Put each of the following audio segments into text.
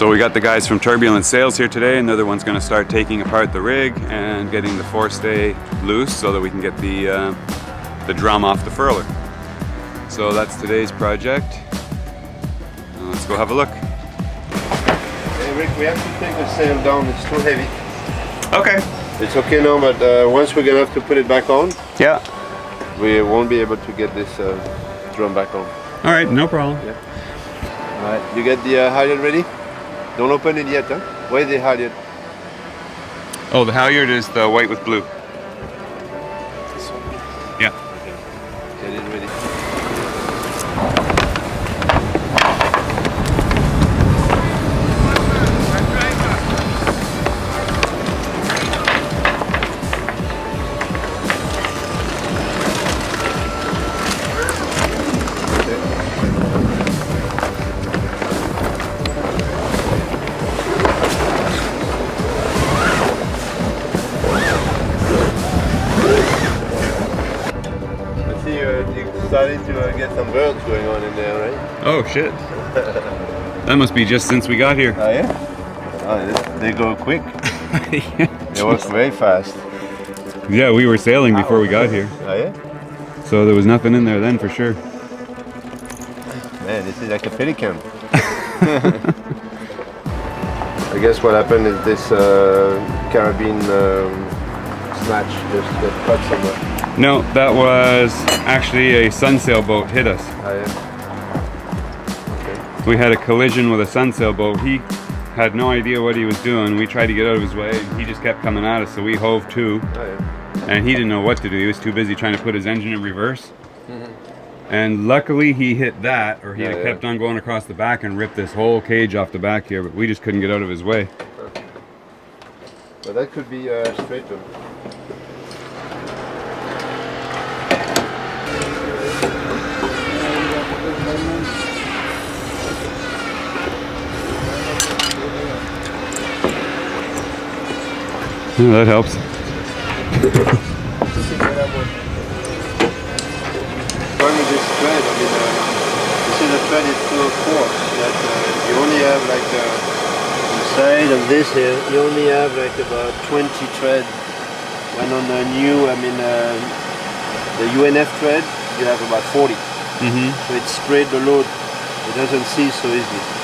So we got the guys from Turbulent Sails here today. Another one's going to start taking apart the rig and getting the forestay loose so that we can get the drum off the furler. So that's today's project. Let's go have a look. Hey Rick, we have to take the sail down. It's too heavy. Okay. It's okay now, but once we're gonna have to put it back on, yeah, we won't be able to get this drum back on. All right, no problem. Yeah. All right, you get the halyard ready? Don't open it yet, huh? Where's the halyard? Oh, the halyard is the white with blue. Yeah. Get it ready. Starting to get some birds going on in there, right? Oh shit. That must be just since we got here. Oh yeah? Oh, they go quick. Yeah, they work very fast. Yeah, we were sailing before we got here. Oh yeah? So there was nothing in there then for sure. Man, this is like a pelican. I guess what happened is this carabine snatch just got cut somewhere. No, that was actually a sunsail boat hit us. Oh, yeah. Okay. We had a collision with a sunsail boat. He had no idea what he was doing. We tried to get out of his way and he just kept coming at us, so we hove to. Oh, yeah. And he didn't know what to do. He was too busy trying to put his engine in reverse. And luckily he hit that, or he'd have kept on going across the back and ripped this whole cage off the back here, but we just couldn't get out of his way. But that could be straight to him. Yeah, that helps. The problem with this thread, I mean, you see the thread is so coarse that you only have like on the side of this here, you only have like about 20 thread. When on the new, I mean, the UNF thread, you have about 40. So it spread the load. It doesn't seize so easily.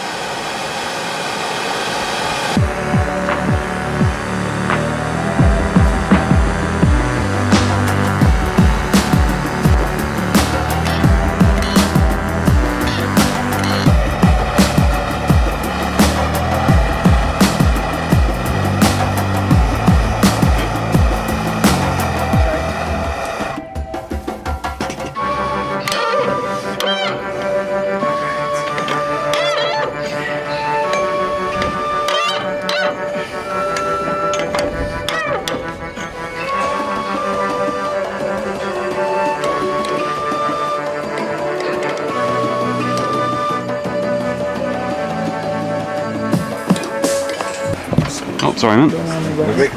Oh, sorry, man.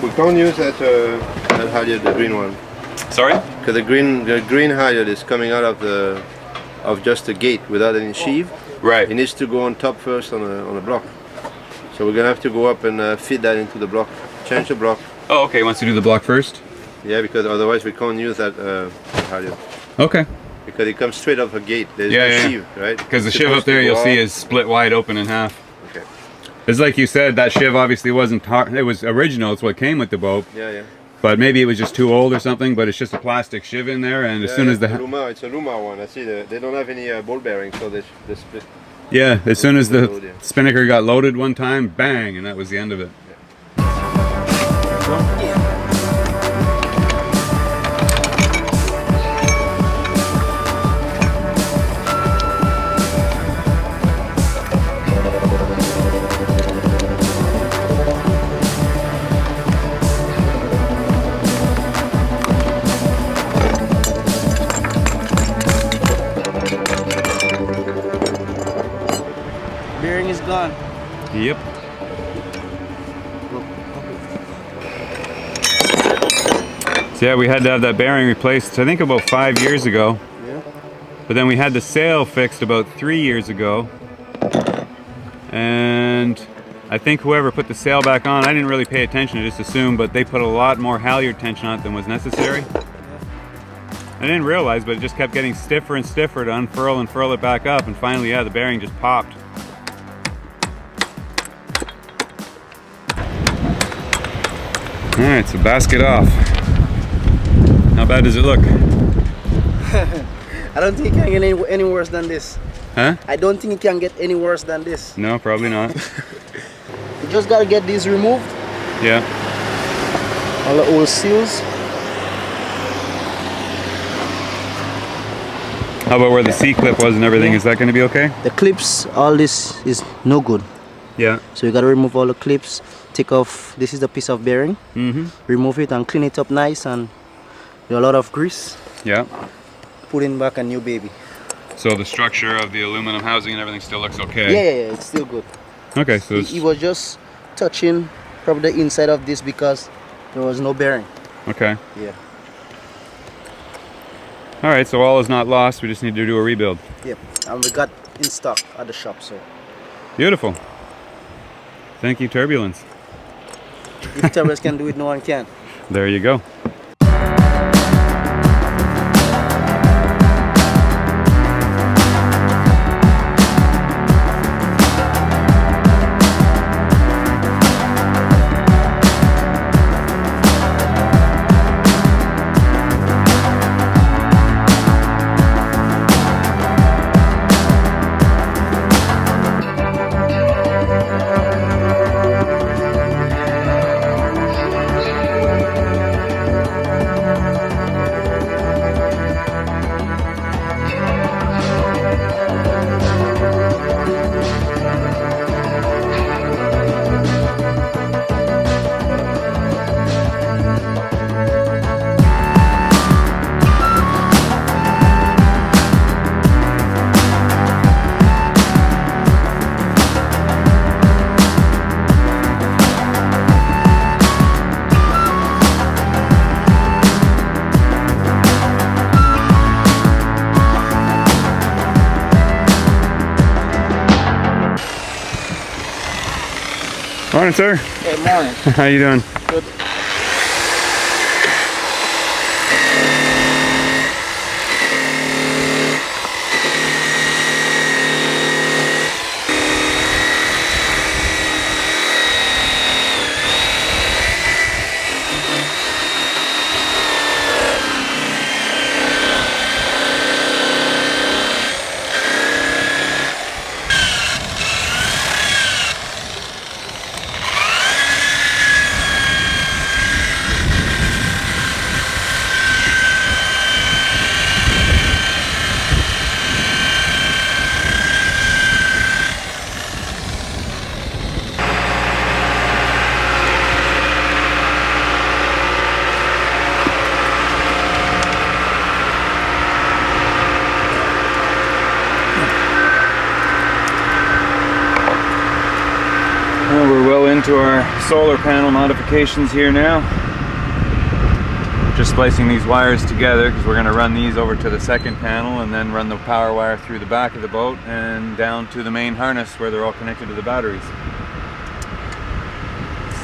We can't use that halyard, the green one. Sorry? Because the green halyard is coming out of just a gate without any sheave. Right. It needs to go on top first on a block. So we're gonna have to go up and feed that into the block. Change the block. Oh, okay. Wants to do the block first? Yeah, because otherwise we can't use that halyard. Okay. Because it comes straight off a gate. There's no sheave, right? Because the shiv up there you'll see is split wide open in half. Okay. It's like you said, that shiv obviously wasn't hard. It was original. It's what came with the boat. Yeah, yeah. But maybe it was just too old or something. But it's just a plastic shiv in there, and as soon as the it's a Luma one. I see they don't have any ball bearings, so they split. Yeah, as soon as the spinnaker got loaded one time, bang, and that was the end of it. Bearing is gone. Yep. So yeah, we had to have that bearing replaced, I think about 5 years ago. Yeah. But then we had the sail fixed about 3 years ago. And I think whoever put the sail back on, I didn't really pay attention, I just assumed, but they put a lot more halyard tension on it than was necessary. I didn't realize, but it just kept getting stiffer and stiffer to unfurl and furl it back up, and finally, yeah, the bearing just popped. Alright, so basket off. How bad does it look? I don't think it can get any worse than this. Huh? I don't think it can get any worse than this. No, probably not. You just gotta get these removed. Yeah. All the old seals. How about where the C-clip was and everything? Is that going to be okay? The clips, all this is no good. Yeah. So you gotta remove all the clips, take off, this is the piece of bearing. Remove it and clean it up nice, and a lot of grease. Yeah. Put in back a new baby. So the structure of the aluminum housing and everything still looks okay? Yeah, it's still good. Okay, so He was just touching probably the inside of this because there was no bearing. okay. Yeah. Alright, so all is not lost, we just need to do a rebuild. Yep. And we got in stock at the shop, so. Beautiful. Thank you, Turbulence. If Turbulence can do it, no one can. There you go. Morning, sir. Hey, morning. How you doing? Good. Well, we're well into our solar panel modifications here now. Just splicing these wires together because we're going to run these over to the second panel and then run the power wire through the back of the boat and down to the main harness where they're all connected to the batteries.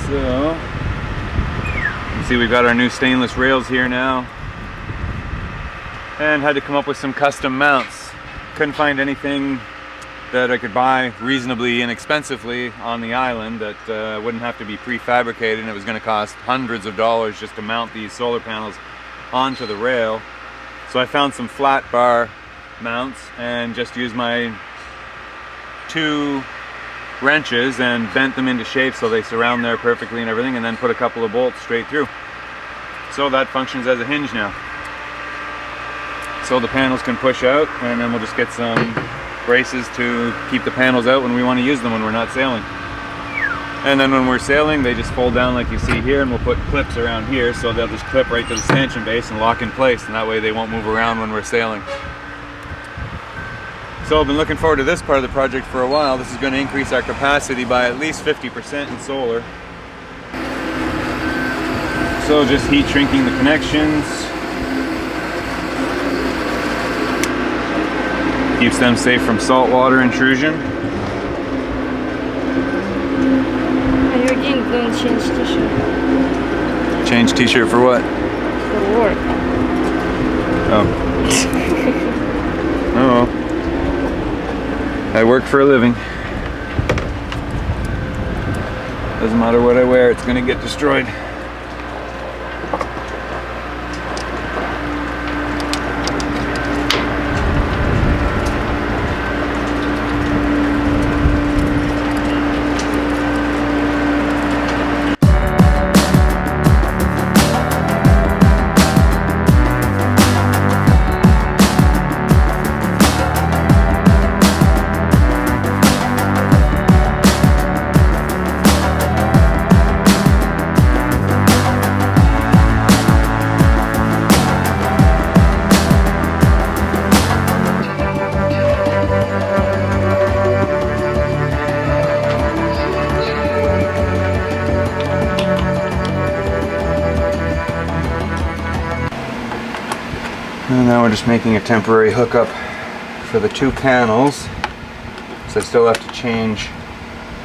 So, you can see we've got our new stainless rails here now, and had to come up with some custom mounts. Couldn't find anything that I could buy reasonably inexpensively on the island that wouldn't have to be prefabricated, and it was going to cost hundreds of dollars just to mount these solar panels onto the rail. So I found some flat bar mounts and just used my 2 wrenches and bent them into shape so they surround there perfectly and everything, and then put a couple of bolts straight through. So that functions as a hinge now. So the panels can push out, and then we'll just get some braces to keep the panels out when we want to use them when we're not sailing. And then when we're sailing, they just fold down like you see here, and we'll put clips around here so they'll just clip right to the stanchion base and lock in place, and that way they won't move around when we're sailing. So I've been looking forward to this part of the project for a while. This is going to increase our capacity by at least 50% in solar. So just heat shrinking the connections. Keeps them safe from saltwater intrusion. want to change t-shirt. Change t-shirt for what? For work. Oh. Oh well. I work for a living. Doesn't matter what I wear, it's gonna get destroyed. And now we're just making a temporary hookup for the 2 panels. So I still have to change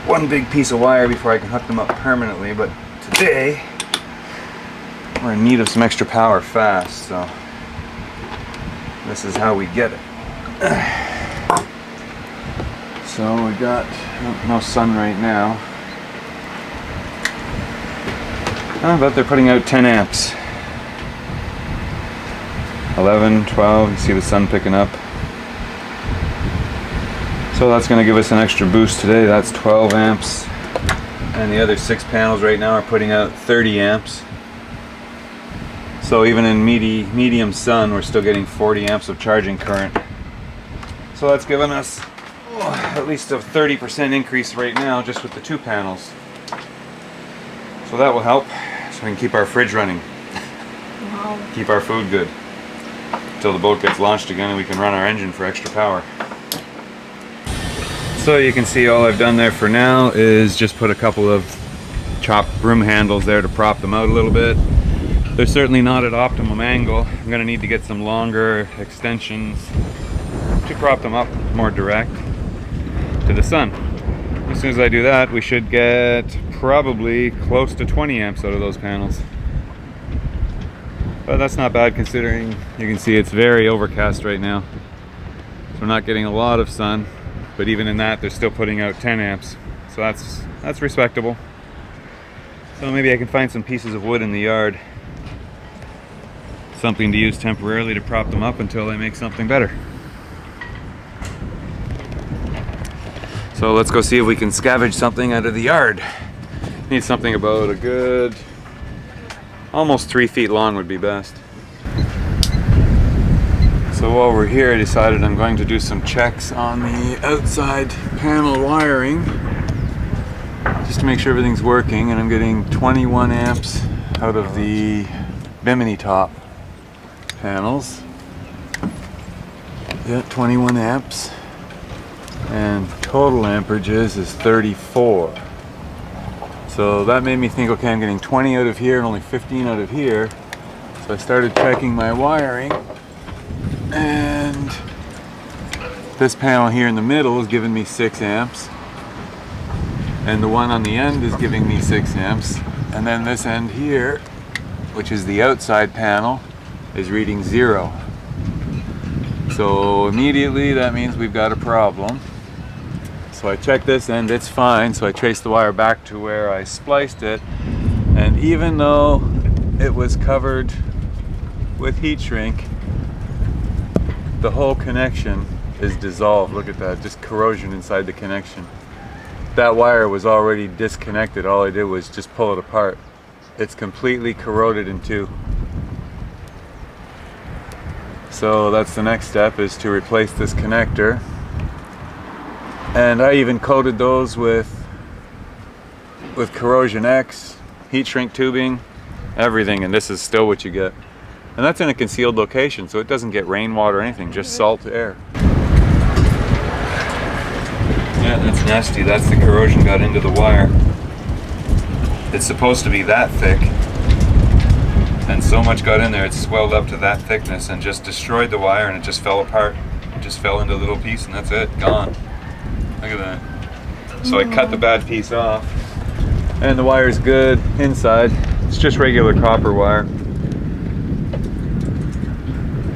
one big piece of wire before I can hook them up permanently, but today we're in need of some extra power fast, so this is how we get it. So we got no sun right now. But they're putting out 10 amps. 11, 12, you see the sun picking up. So that's going to give us an extra boost today. That's 12 amps. And the other 6 panels right now are putting out 30 amps. So even in medium sun, we're still getting 40 amps of charging current. So that's given us at least a 30% increase right now just with the 2 panels. So that will help so we can keep our fridge running. Wow. Keep our food good. Until the boat gets launched again and we can run our engine for extra power. So you can see all I've done there for now is just put a couple of chopped broom handles there to prop them out a little bit. They're certainly not at optimum angle. I'm going to need to get some longer extensions to prop them up more direct to the sun. As soon as I do that, we should get probably close to 20 amps out of those panels. But that's not bad considering you can see it's very overcast right now. So we're not getting a lot of sun, but even in that they're still putting out 10 amps. So that's respectable. So maybe I can find some pieces of wood in the yard. Something to use temporarily to prop them up until I make something better. So let's go see if we can scavenge something out of the yard. Need something about a good almost 3 feet long would be best. So while we're here, I decided I'm going to do some checks on the outside panel wiring just to make sure everything's working, and I'm getting 21 amps out of the bimini top panels. Yeah, 21 amps, and total amperages is 34. So that made me think, okay, I'm getting 20 out of here and only 15 out of here. So I started checking my wiring, and this panel here in the middle is giving me 6 amps, and the one on the end is giving me 6 amps, and then this end here, which is the outside panel, is reading 0. So immediately that means we've got a problem. So I checked this end, it's fine, so I traced the wire back to where I spliced it, and even though it was covered with heat shrink, the whole connection is dissolved. Look at that, just corrosion inside the connection. That wire was already disconnected, all I did was just pull it apart. It's completely corroded in two. So that's the next step, is to replace this connector. And I even coated those with Corrosion X, heat shrink tubing, everything, and this is still what you get. And that's in a concealed location, so it doesn't get rainwater or anything, just salt air. Yeah, that's nasty. That's the corrosion got into the wire. It's supposed to be that thick, and so much got in there, it swelled up to that thickness and just destroyed the wire, and it just fell apart. It just fell into a little piece, and that's it, gone. Look at that. So I cut the bad piece off, And the wire's good inside. It's just regular copper wire.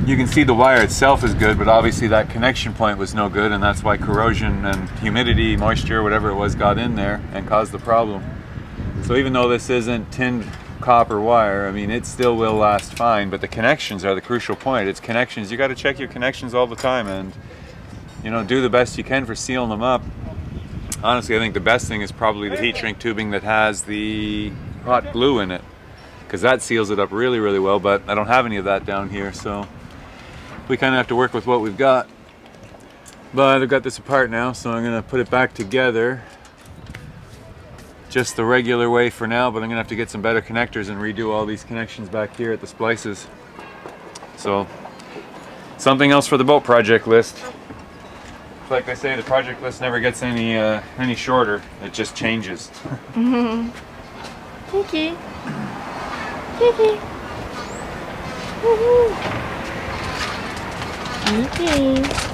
You can see the wire itself is good, but obviously that connection point was no good, and that's why corrosion and humidity, moisture, whatever it was, got in there and caused the problem. So even though this isn't tinned copper wire, I mean, it still will last fine, but the connections are the crucial point. It's connections. You got to check your connections all the time, and you know, do the best you can for sealing them up. Honestly, I think the best thing is probably the heat shrink tubing that has the hot glue in it, because that seals it up really, really well, but I don't have any of that down here, so we kind of have to work with what we've got. But I've got this apart now, so I'm going to put it back together just the regular way for now, but I'm going to have to get some better connectors and redo all these connections back here at the splices. So, something else for the boat project list. Like they say, the project list never gets any shorter. It just changes. Kiki. Kiki. Woohoo. Kiki.